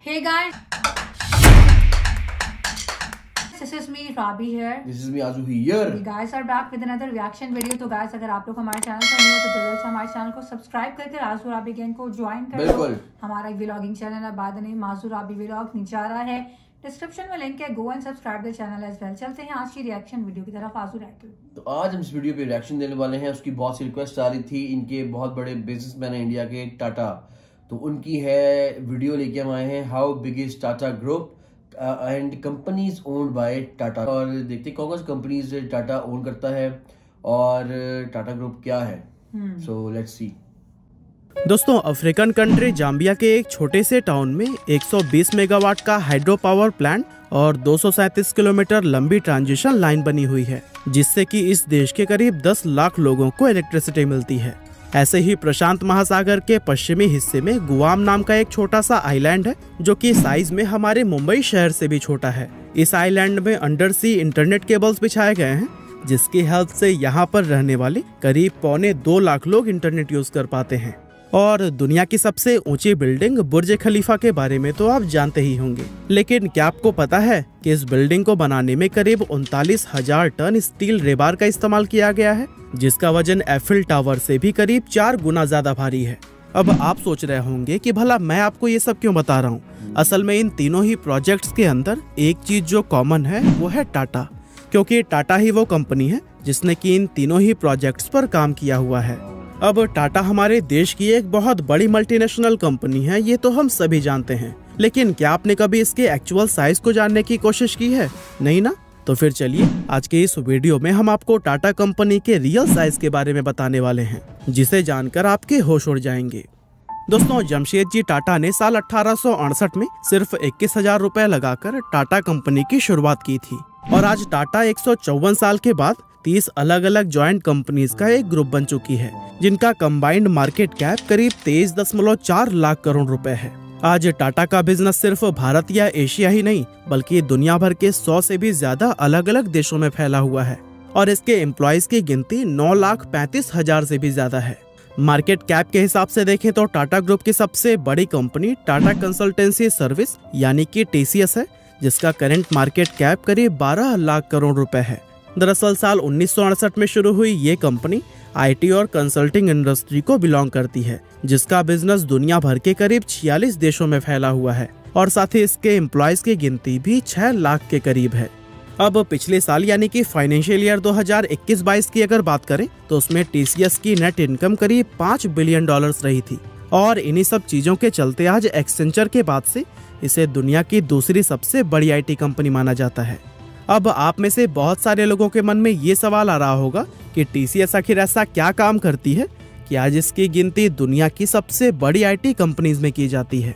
Hey guys, this is me Rabi here. This is me Azu here. We guys are back with another reaction video. तो guys अगर आप लोग हमारे channel पर new हो तो जरूर से हमारे चैनल को सब्सक्राइब करके आजू राबी गैंग को ज्वाइन कर लो। हमारा एक व्लॉगिंग चैनल है बाद में आजू राबी व्लॉग नीचे आ रहा है, डिस्क्रिप्शन में लिंक है, go and subscribe the channel as well. चलते हैं आज की रिएक्शन वीडियो की तरफ। आजू राइट तो आज हम इस वीडियो पे रिएक्शन देने वाले हैं। उसकी बहुत सी रिक्वेस्ट आ रही थी। इनके बहुत बड़े बिजनेसमैन है इंडिया के, टाटा, तो उनकी है वीडियो लेके हम आए हैं, how big is Tata group and companies owned by Tata. और देखते कौन कौन सी कंपनीज टाटा ओन करता है और टाटा ग्रुप क्या है। So let's see. दोस्तों, अफ्रीकन कंट्री जाम्बिया के एक छोटे से टाउन में 120 मेगावाट का हाइड्रो पावर प्लांट और 237 किलोमीटर लंबी ट्रांसमिशन लाइन बनी हुई है, जिससे कि इस देश के करीब 10 लाख लोगों को इलेक्ट्रिसिटी मिलती है। ऐसे ही प्रशांत महासागर के पश्चिमी हिस्से में गुआम नाम का एक छोटा सा आइलैंड है, जो कि साइज में हमारे मुंबई शहर से भी छोटा है। इस आइलैंड में अंडर सी इंटरनेट केबल्स बिछाए गए हैं, जिसकी हेल्प से यहाँ पर रहने वाले करीब 2.25 लाख लोग इंटरनेट यूज कर पाते हैं। और दुनिया की सबसे ऊंची बिल्डिंग बुर्ज खलीफा के बारे में तो आप जानते ही होंगे, लेकिन क्या आपको पता है कि इस बिल्डिंग को बनाने में करीब 39,000 टन स्टील रेबार का इस्तेमाल किया गया है, जिसका वजन एफिल टावर से भी करीब 4 गुना ज्यादा भारी है। अब आप सोच रहे होंगे कि भला मैं आपको ये सब क्यों बता रहा हूँ। असल में इन तीनों ही प्रोजेक्ट्स के अंदर एक चीज जो कॉमन है वो है टाटा, क्योंकि टाटा ही वो कंपनी है जिसने की इन तीनों ही प्रोजेक्ट्स पर काम किया हुआ है। अब टाटा हमारे देश की एक बहुत बड़ी मल्टीनेशनल कंपनी है, ये तो हम सभी जानते हैं, लेकिन क्या आपने कभी इसके एक्चुअल साइज को जानने की कोशिश की है? नहीं ना? तो फिर चलिए आज के इस वीडियो में हम आपको टाटा कंपनी के रियल साइज के बारे में बताने वाले हैं, जिसे जानकर आपके होश उड़ जाएंगे। दोस्तों, जमशेदजी टाटा ने साल 1868 में सिर्फ 21,000 रुपए लगाकर टाटा कंपनी की शुरुआत की थी, और आज टाटा 154 साल के बाद 30 अलग अलग ज्वाइंट कंपनीज का एक ग्रुप बन चुकी है, जिनका कंबाइंड मार्केट कैप करीब 23.4 लाख करोड़ रुपए है। आज टाटा का बिजनेस सिर्फ भारत या एशिया ही नहीं, बल्कि दुनिया भर के 100 से भी ज्यादा अलग अलग देशों में फैला हुआ है, और इसके एम्प्लॉयज की गिनती 9,35,000 से भी ज्यादा है। मार्केट कैप के हिसाब से देखें तो टाटा ग्रुप की सबसे बड़ी कंपनी टाटा कंसल्टेंसी सर्विस यानी कि TCS है, जिसका करंट मार्केट कैप करीब 12 लाख करोड़ रुपए है। दरअसल साल 1968 में शुरू हुई ये कंपनी IT और कंसल्टिंग इंडस्ट्री को बिलोंग करती है, जिसका बिजनेस दुनिया भर के करीब 46 देशों में फैला हुआ है, और साथ ही इसके एम्प्लॉयज की गिनती भी 6 लाख के करीब है। अब पिछले साल यानी कि फाइनेंशियल ईयर 2021-22 की अगर बात करें तो उसमें TCS की नेट इनकम करीब $5 बिलियन रही थी, और इन्हीं सब चीजों के चलते आज एक्सेंचर के बाद से इसे दुनिया की दूसरी सबसे बड़ी IT कंपनी माना जाता है। अब आप में से बहुत सारे लोगों के मन में ये सवाल आ रहा होगा कि TCS आखिर ऐसा क्या काम करती है कि आज इसकी गिनती दुनिया की सबसे बड़ी IT कंपनीज में की जाती है।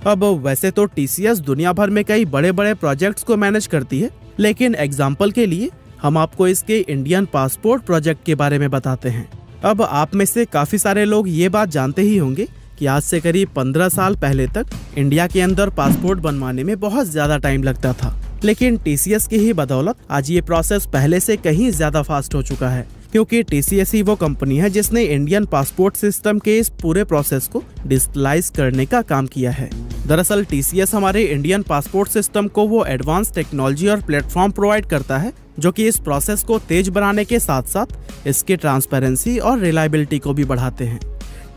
अब वैसे तो TCS दुनिया भर में कई बड़े बड़े प्रोजेक्ट्स को मैनेज करती है, लेकिन एग्जाम्पल के लिए हम आपको इसके इंडियन पासपोर्ट प्रोजेक्ट के बारे में बताते हैं। अब आप में से काफी सारे लोग ये बात जानते ही होंगे कि आज से करीब 15 साल पहले तक इंडिया के अंदर पासपोर्ट बनवाने में बहुत ज्यादा टाइम लगता था, लेकिन TCS की ही बदौलत आज ये प्रोसेस पहले से कहीं ज्यादा फास्ट हो चुका है, क्योंकि TCS ही वो कंपनी है जिसने इंडियन पासपोर्ट सिस्टम के इस पूरे प्रोसेस को डिजिटलाइज करने का काम किया है। दरअसल TCS हमारे इंडियन पासपोर्ट सिस्टम को वो एडवांस टेक्नोलॉजी और प्लेटफॉर्म प्रोवाइड करता है, जो कि इस प्रोसेस को तेज बनाने के साथ साथ इसकी ट्रांसपेरेंसी और रिलायबिलिटी को भी बढ़ाते हैं।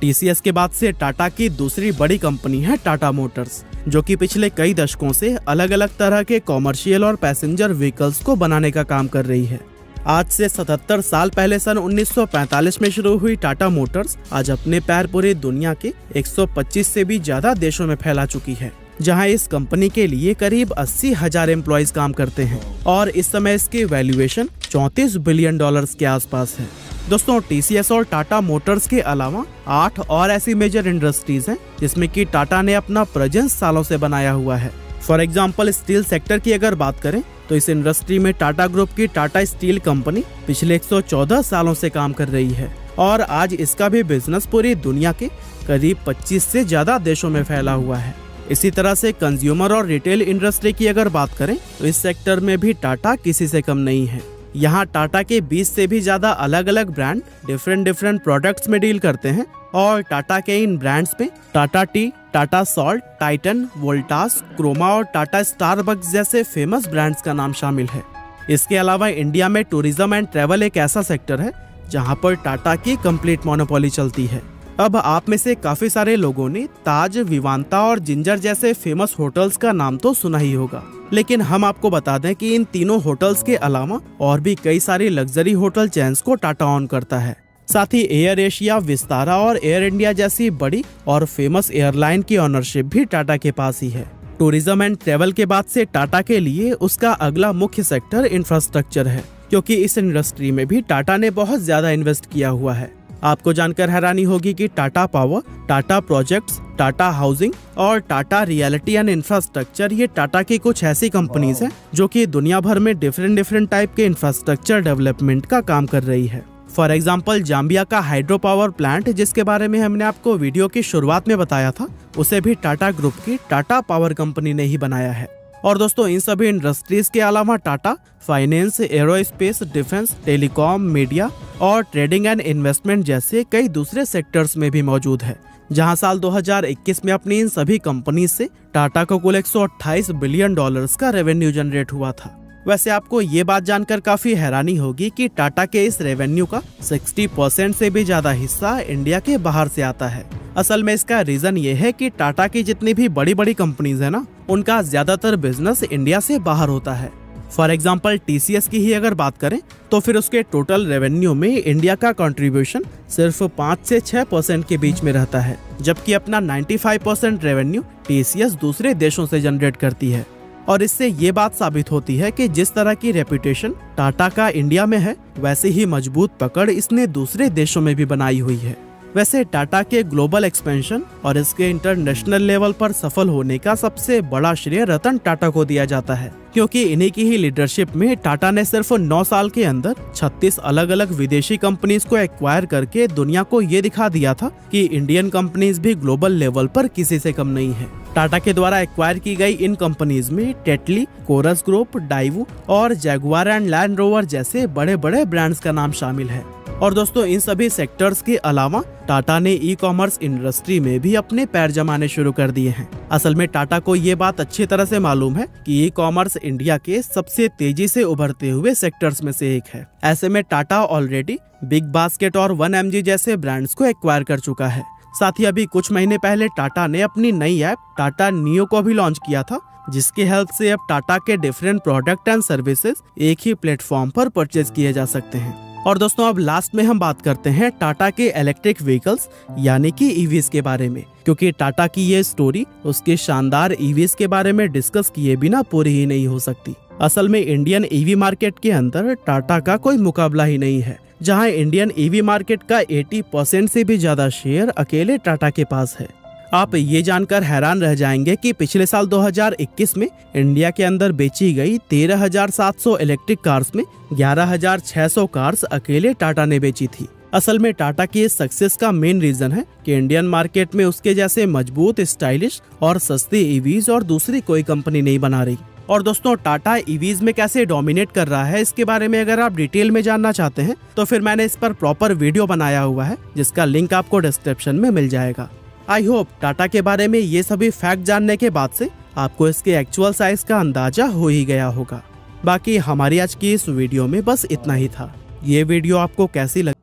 TCS के बाद से टाटा की दूसरी बड़ी कंपनी है टाटा मोटर्स, जो कि पिछले कई दशकों से अलग अलग तरह के कॉमर्शियल और पैसेंजर व्हीकल्स को बनाने का काम कर रही है। आज से 77 साल पहले सन 1945 में शुरू हुई टाटा मोटर्स आज अपने पैर पूरी दुनिया के 125 से भी ज्यादा देशों में फैला चुकी है, जहां इस कंपनी के लिए करीब 80,000 एम्प्लॉयज काम करते हैं, और इस समय इसकी वैल्यूएशन $34 बिलियन के आसपास है। दोस्तों, TCS और टाटा मोटर्स के अलावा 8 और ऐसी मेजर इंडस्ट्रीज हैं जिसमें कि टाटा ने अपना प्रेजेंस सालों से बनाया हुआ है। फॉर एग्जांपल, स्टील सेक्टर की अगर बात करें तो इस इंडस्ट्री में टाटा ग्रुप की टाटा स्टील कंपनी पिछले 114 सालों से काम कर रही है, और आज इसका भी बिजनेस पूरी दुनिया के करीब 25 से ज्यादा देशों में फैला हुआ है। इसी तरह से कंज्यूमर और रिटेल इंडस्ट्री की अगर बात करें तो इस सेक्टर में भी टाटा किसी से कम नहीं है। यहाँ टाटा के 20 से भी ज्यादा अलग अलग ब्रांड डिफरेंट प्रोडक्ट्स में डील करते हैं और टाटा के इन ब्रांड्स में टाटा टी, टाटा सॉल्ट, टाइटन, वोल्टास, क्रोमा और टाटा स्टारबक्स जैसे फेमस ब्रांड्स का नाम शामिल है। इसके अलावा इंडिया में टूरिज्म एंड ट्रैवल एक ऐसा सेक्टर है जहाँ पर टाटा की कंप्लीट मोनोपोली चलती है। अब आप में से काफी सारे लोगों ने ताज, विवांता और जिंजर जैसे फेमस होटल्स का नाम तो सुना ही होगा, लेकिन हम आपको बता दें कि इन तीनों होटल्स के अलावा और भी कई सारी लग्जरी होटल चेन्स को टाटा ऑन करता है। साथ ही एयर एशिया, विस्तारा और एयर इंडिया जैसी बड़ी और फेमस एयरलाइन की ऑनरशिप भी टाटा के पास ही है। टूरिज्म एंड ट्रेवल के बाद से टाटा के लिए उसका अगला मुख्य सेक्टर इंफ्रास्ट्रक्चर है, क्योंकि इस इंडस्ट्री में भी टाटा ने बहुत ज्यादा इन्वेस्ट किया हुआ है। आपको जानकर हैरानी होगी कि Tata power, Tata projects, Tata housing और टाटा रियलिटी एंड इंफ्रास्ट्रक्चर ये टाटा की कुछ ऐसी कंपनीज हैं जो कि दुनिया भर में डिफरेंट टाइप के इंफ्रास्ट्रक्चर डेवलपमेंट का काम कर रही है। फॉर एग्जाम्पल, जाम्बिया का हाइड्रो पावर प्लांट जिसके बारे में हमने आपको वीडियो की शुरुआत में बताया था, उसे भी टाटा ग्रुप की टाटा पावर कंपनी ने ही बनाया है। और दोस्तों, इन सभी इंडस्ट्रीज के अलावा Tata finance, aerospace, defence, telecom, media और ट्रेडिंग एंड इन्वेस्टमेंट जैसे कई दूसरे सेक्टर्स में भी मौजूद है, जहां साल 2021 में अपनी इन सभी कंपनी से टाटा को कुल $128 बिलियन का रेवेन्यू जनरेट हुआ था। वैसे आपको ये बात जानकर काफी हैरानी होगी कि टाटा के इस रेवेन्यू का 60% से भी ज्यादा हिस्सा इंडिया के बाहर से आता है। असल में इसका रीजन ये है कि टाटा की जितनी भी बड़ी कंपनीज है ना, उनका ज्यादातर बिजनेस इंडिया से बाहर होता है। फॉर एग्जाम्पल, TCS की ही अगर बात करें तो फिर उसके टोटल रेवेन्यू में इंडिया का कंट्रीब्यूशन सिर्फ 5 से 6% के बीच में रहता है, जबकि अपना 95% रेवेन्यू TCS दूसरे देशों से जनरेट करती है। और इससे ये बात साबित होती है कि जिस तरह की रेपुटेशन टाटा का इंडिया में है, वैसे ही मजबूत पकड़ इसने दूसरे देशों में भी बनाई हुई है। वैसे टाटा के ग्लोबल एक्सपेंशन और इसके इंटरनेशनल लेवल पर सफल होने का सबसे बड़ा श्रेय रतन टाटा को दिया जाता है, क्योंकि इन्हीं की ही लीडरशिप में टाटा ने सिर्फ 9 साल के अंदर 36 अलग अलग विदेशी कंपनीज को एक्वायर करके दुनिया को ये दिखा दिया था कि इंडियन कंपनीज भी ग्लोबल लेवल पर किसी से कम नहीं है। टाटा के द्वारा एक्वायर की गई इन कंपनीज में टेटली, कोरस ग्रुप, डाइवू और जैगुआर एंड लैंड रोवर जैसे बड़े ब्रांड्स का नाम शामिल है। और दोस्तों, इन सभी सेक्टर्स के अलावा टाटा ने ई कॉमर्स इंडस्ट्री में भी अपने पैर जमाने शुरू कर दिए हैं। असल में टाटा को ये बात अच्छी तरह से मालूम है कि ई कॉमर्स इंडिया के सबसे तेजी से उभरते हुए सेक्टर्स में से एक है। ऐसे में टाटा ऑलरेडी बिग बास्केट और 1mg जैसे ब्रांड्स को एक्वायर कर चुका है। साथ ही अभी कुछ महीने पहले टाटा ने अपनी नई ऐप टाटा नियो को भी लॉन्च किया था, जिसकी हेल्प से अब टाटा के डिफरेंट प्रोडक्ट एंड सर्विसेज एक ही प्लेटफॉर्म पर परचेज किए जा सकते हैं। और दोस्तों, अब लास्ट में हम बात करते हैं टाटा के इलेक्ट्रिक व्हीकल्स यानी कि ईवीज के बारे में, क्योंकि टाटा की ये स्टोरी उसके शानदार ईवीज के बारे में डिस्कस किए बिना पूरी ही नहीं हो सकती। असल में इंडियन ईवी मार्केट के अंदर टाटा का कोई मुकाबला ही नहीं है, जहां इंडियन ईवी मार्केट का 80% से भी ज्यादा शेयर अकेले टाटा के पास है। आप ये जानकर हैरान रह जाएंगे कि पिछले साल 2021 में इंडिया के अंदर बेची गई 13,700 इलेक्ट्रिक कार्स में 11,600 कार्स अकेले टाटा ने बेची थी। असल में टाटा की इस सक्सेस का मेन रीजन है कि इंडियन मार्केट में उसके जैसे मजबूत, स्टाइलिश और सस्ते ईवीज और दूसरी कोई कंपनी नहीं बना रही। और दोस्तों, टाटा ईवीज में कैसे डोमिनेट कर रहा है, इसके बारे में अगर आप डिटेल में जानना चाहते हैं तो फिर मैंने इस पर प्रॉपर वीडियो बनाया हुआ है, जिसका लिंक आपको डिस्क्रिप्शन में मिल जाएगा। आई होप टाटा के बारे में ये सभी फैक्ट जानने के बाद से आपको इसके एक्चुअल साइज का अंदाजा हो ही गया होगा। बाकी हमारी आज की इस वीडियो में बस इतना ही था। ये वीडियो आपको कैसी लगी?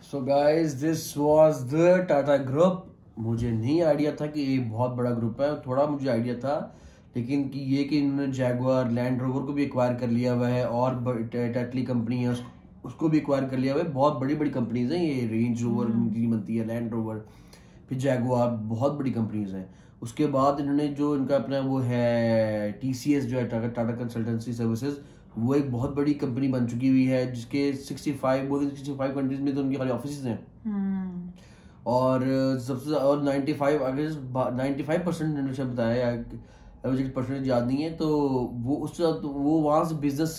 So guys, this was the Tata group. मुझे नहीं आइडिया था कि ये बहुत बड़ा ग्रुप है, थोड़ा मुझे आइडिया था, लेकिन कि ये कि इन्होंने जैगुआर, लैंड रोवर को भी एक्वायर कर लिया हुआ है और टेटली कंपनी है उसको भी एक्वायर कर लिया हुआ है। बहुत बड़ी कंपनीज हैं ये, रेंज रोवर बनती है, लैंड रोवर, फिर जैगुआर, बहुत बड़ी कंपनीज हैं। उसके बाद इन्होंने जो इनका अपना वो है TCS जो है टाटा कंसल्टेंसी सर्विसेज, वो एक बहुत बड़ी कंपनी बन चुकी हुई है, जिसके 65 कंट्रीज में तो उनके खाली ऑफिस हैं। और सबसे और 95% इन्होंने बताया, मुझे परसेंटेज याद नहीं है, तो वो वहाँ से बिजनेस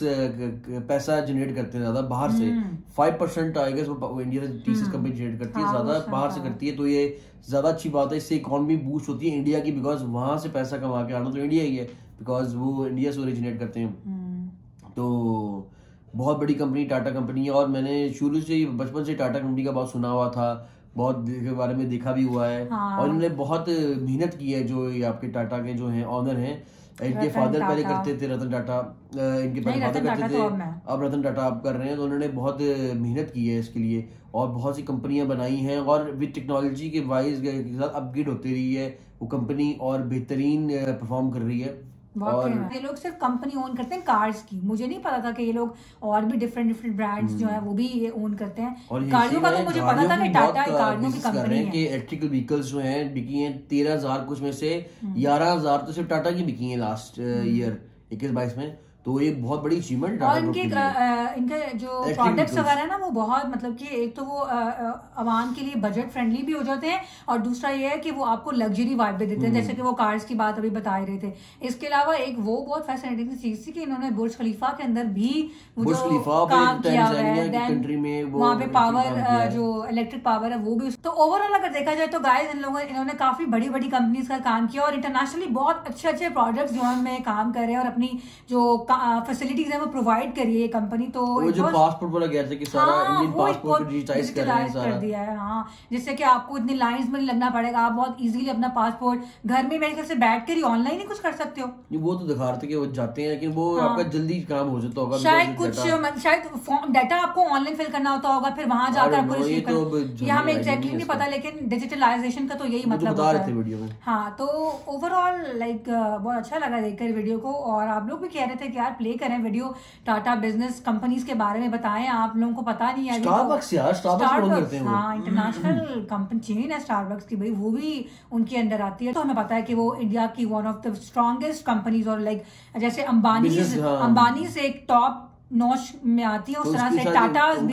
पैसा जनरेट करते हैं ज्यादा बाहर से। 5% आई गेस वो इंडिया से TCS कंपनी जनरेट करती है, ज्यादा बाहर से करती है, तो ये ज्यादा अच्छी बात है। इससे इकोनॉमी बूस्ट होती है इंडिया की, बिकॉज वहां से पैसा कमा के आना तो इंडिया ही है, बिकॉज वो इंडिया से ओरिजिनेट करते हैं। तो बहुत बड़ी कंपनी टाटा कंपनी है, और मैंने शुरू से बचपन से टाटा कंपनी का बहुत सुना हुआ था, बहुत के बारे में देखा भी हुआ है। और इन्होंने बहुत मेहनत की है। जो ये आपके टाटा के जो हैं ऑनर हैं, इनके फादर पहले करते थे, रतन टाटा, इनके पहले फादर करते थे, अब रतन टाटा आप कर रहे हैं। तो उन्होंने बहुत मेहनत की है इसके लिए, और बहुत सी कंपनियां बनाई हैं, और विद टेक्नोलॉजी के वाइज के साथ अपग्रेड होती रही है वो कंपनी, और बेहतरीन परफॉर्म कर रही है। और ये लोग सिर्फ कंपनी ओन करते हैं कार्स की, मुझे नहीं पता था कि ये लोग और भी डिफरेंट ब्रांड्स जो है वो भी ये ओन करते हैं। गाड़ियों का तो मुझे पता था कि टाटा गाड़ियों की कंपनी है कि इलेक्ट्रिकल व्हीकल्स जो हैं बिकी हैं 13,000 कुछ में से 11,000 तो सिर्फ टाटा की बिकी हैं लास्ट ईयर 21-22 में। तो ये बहुत बड़ी अचीवमेंट है। और इनके जो प्रोडक्ट्स वगैरह है ना वो बहुत मतलब कि एक तो वो आवाम के लिए बजट फ्रेंडली भी हो जाते हैं, और दूसरा ये है कि वो आपको लग्जरी वाइब भी देते हैं, जैसे कि वो कार्स की बात अभी बता रहे थे। इसके अलावा एक वो बहुत फैसिनेटिंग चीज थी कि इन्होंने बुर्ज खलीफा के अंदर भी वो जो काम किया है, वहाँ पे पावर जो इलेक्ट्रिक पावर है वो भी। तो ओवरऑल अगर देखा जाए तो गाइस इन्होंने काफी बड़ी बड़ी कंपनीज का काम किया, और इंटरनेशनली बहुत अच्छे अच्छे प्रोडक्ट्स जो है काम कर रहे हैं, और अपनी जो फैसिलिटीज है वो प्रोवाइड करिए ये कंपनी। तो वो जो पासपोर्ट वाला गया था कि सारा इंडियन पासपोर्ट को डिजिटाइज कर दिया है। हाँ, जिससे कि आपको इतनी लाइंस में नहीं लगना पड़ेगा, आप बहुत इजीली अपना पासपोर्ट घर में मेरे घर से बैठ कर ही ऑनलाइन ही कुछ कर सकते हो। वो तो दिखा रहे थे कि वो जाते हैं, लेकिन वो आपका जल्दी काम हो जाता होगा, शायद कुछ शायद डाटा आपको ऑनलाइन फिल करना होता होगा, फिर वहां जाकर आपको रिसीव करना, ये हमें एग्जैक्टली नहीं पता, लेकिन डिजिटलाइजेशन का तो यही मतलब होता है। हाँ, तो ओवरऑल लाइक बहुत अच्छा लगा देखकर वीडियो को, और आप लोग भी कह रहे थे कि यार प्ले करें वीडियो, टाटा बिजनेस कंपनीज के बारे में बताएं, आप लोगों को पता नहीं है। स्टारबक्स यार, स्टारबक्स करते हैं। हाँ, इंटरनेशनल कंपनी चेन है स्टारबक्स की भाई, वो भी उनके अंडर आती है। तो हमें पता है कि वो इंडिया की one of the strongest companies, और लाइक जैसे अंबानी से एक टॉप नॉच में आती है, उस तरह से टाटा भी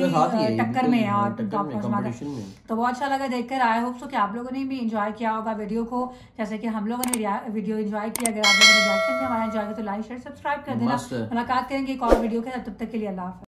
टक्कर में है और टॉप नॉच में। तो बहुत अच्छा लगा देखकर। आई होप सो कि आप लोगों ने भी एंजॉय किया होगा वीडियो को, जैसे कि हम लोगों ने वीडियो एंजॉय किया। अगर आप लोगों ने रिएक्शन में हमारा एंजॉय किया तो लाइक शेयर सब्सक्राइब कर देना। मुलाकात करेंगे एक और वीडियो के साथ, तब तक के लिए अल्लाह हाफ़िज़।